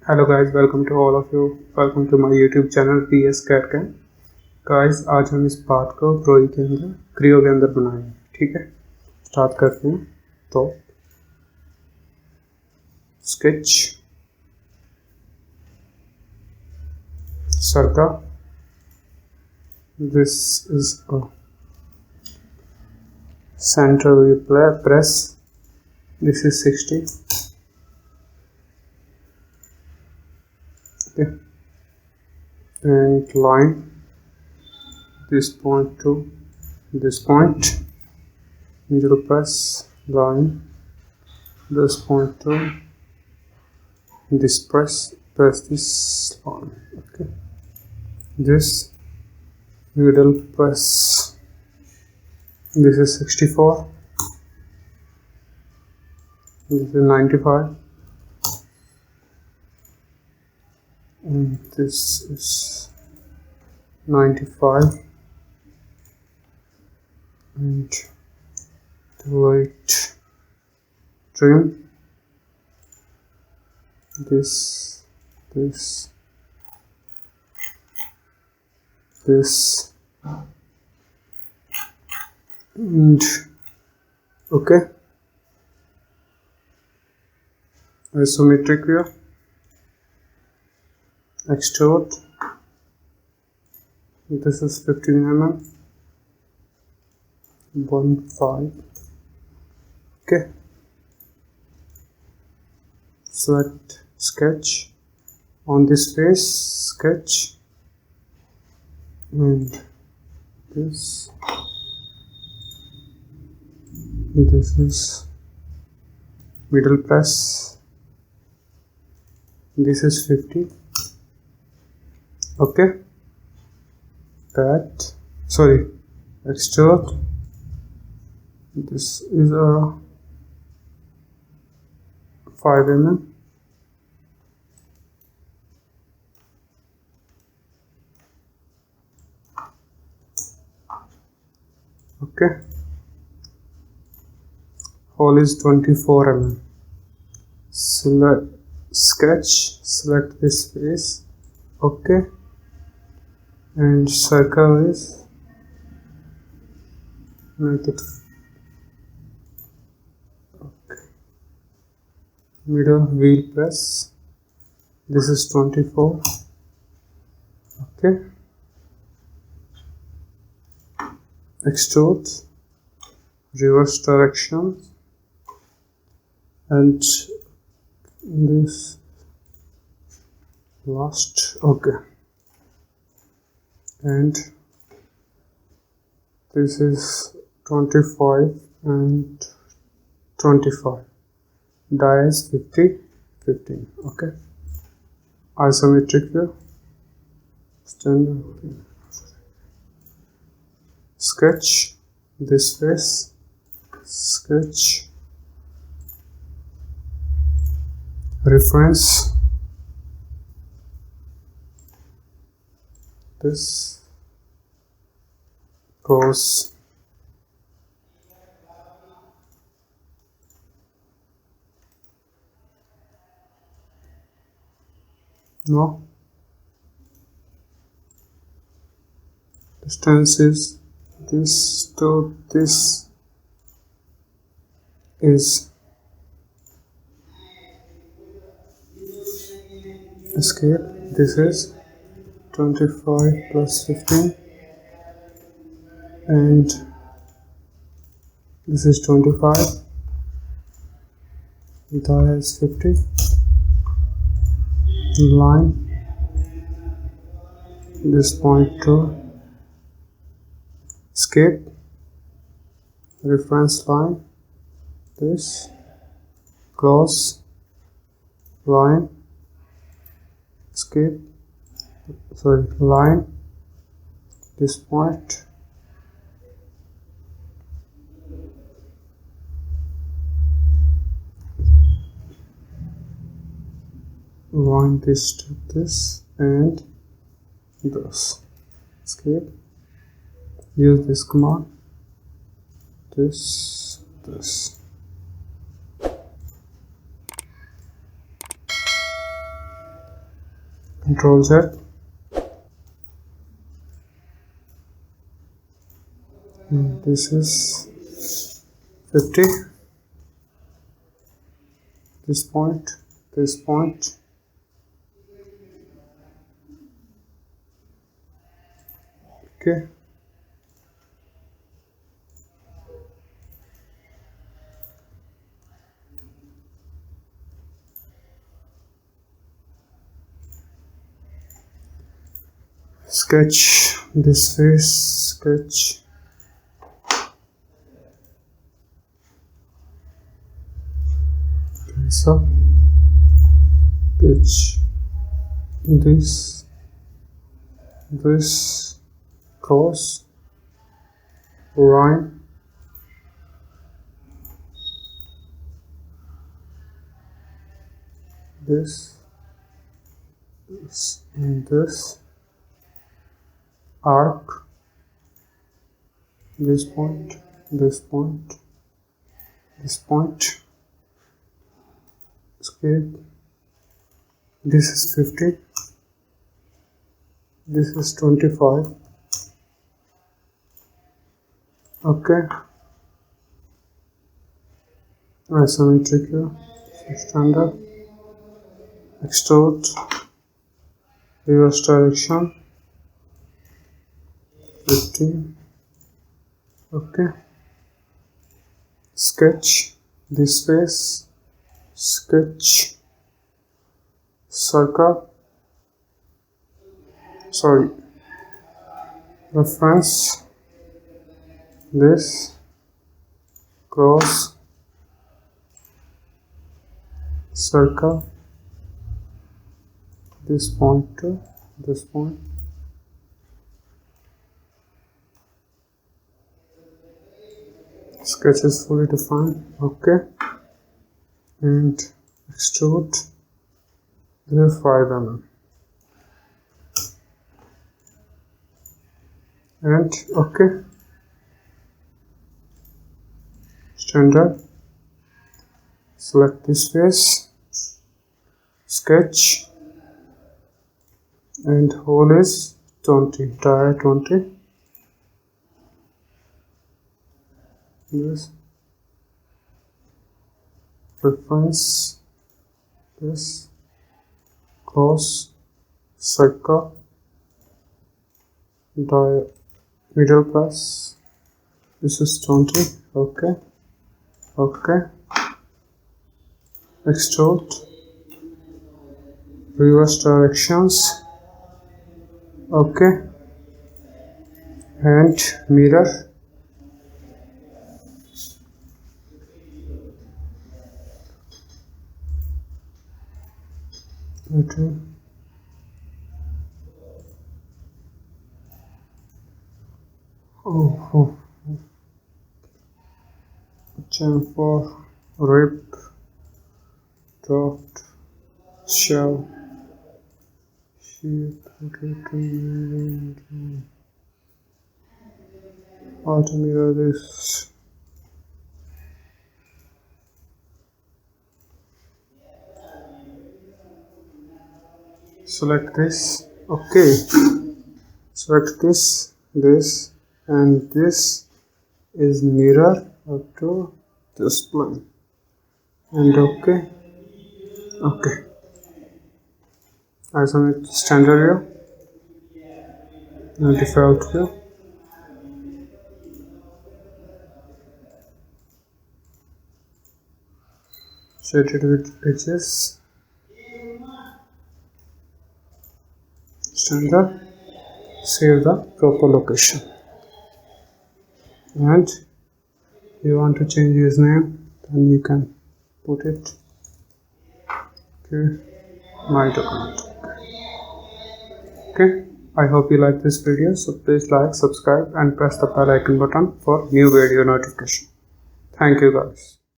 Hello guys, welcome to all of you. Welcome to my YouTube channel PS cat cam. Guys, आज हम इस part को drawing के अंदर क्रियो के अंदर बनाएंगे। ठीक है, स्टार्ट करते हैं। तो sketch, circle, this is a center we press, this is 60. Okay, and line this point to this point, middle press, line this point to this press this line. Okay, this middle press, this is 64, this is 95, and this is 95, and the right trim, this and okay, isometric view, extrude, this is 15 mm, 1.5. okay, select sketch on this face, sketch, and this is middle press, this is 50. okay, that extrude, this is a 5 mm, okay, hole is 24 mm. Select sketch, select this face, okay, and circle is, make it okay, middle wheel press, this is 24, okay, extrude, reverse direction, and this last, okay, and this is 25 and 25, die is 50, 15. okay, isometric view, standard, sketch this face, sketch, reference, this goes no, distance is this to this is escape, this is 25 plus 15, and this is 25, that is 50, line this point to escape, reference line, this close, line, escape, line this point, line this to this, and this, escape, use this command, this Ctrl Z. This is 50. This point. Okay. Sketch this face. Sketch. So sketch this cross line, this arc, this point, okay. This is 50, this is 25. Okay, isometric here, standard, extrude, reverse direction, 15. Okay, sketch this face, sketch circle, reference this cross circle, this point to this point, sketch is fully defined. Okay, and extrude the 5 mm and okay, standard, select this face, sketch, and hole is 20, die 20. This reference this cross circle, die middle pass, this is 20. Okay, extrude, reverse directions. Okay, and mirror. Okay, chamfer, rip, draft, shell, sheet, how to mirror this. Select this. Okay, select this, and this is mirror up to this plane, and okay, isometric standard here and default here. Set it with edges, standard, save the proper location, and you want to change his name, then you can put it. Okay, my document. Okay, I hope you like this video, so please like, subscribe and press the bell icon button for new video notification. Thank you guys.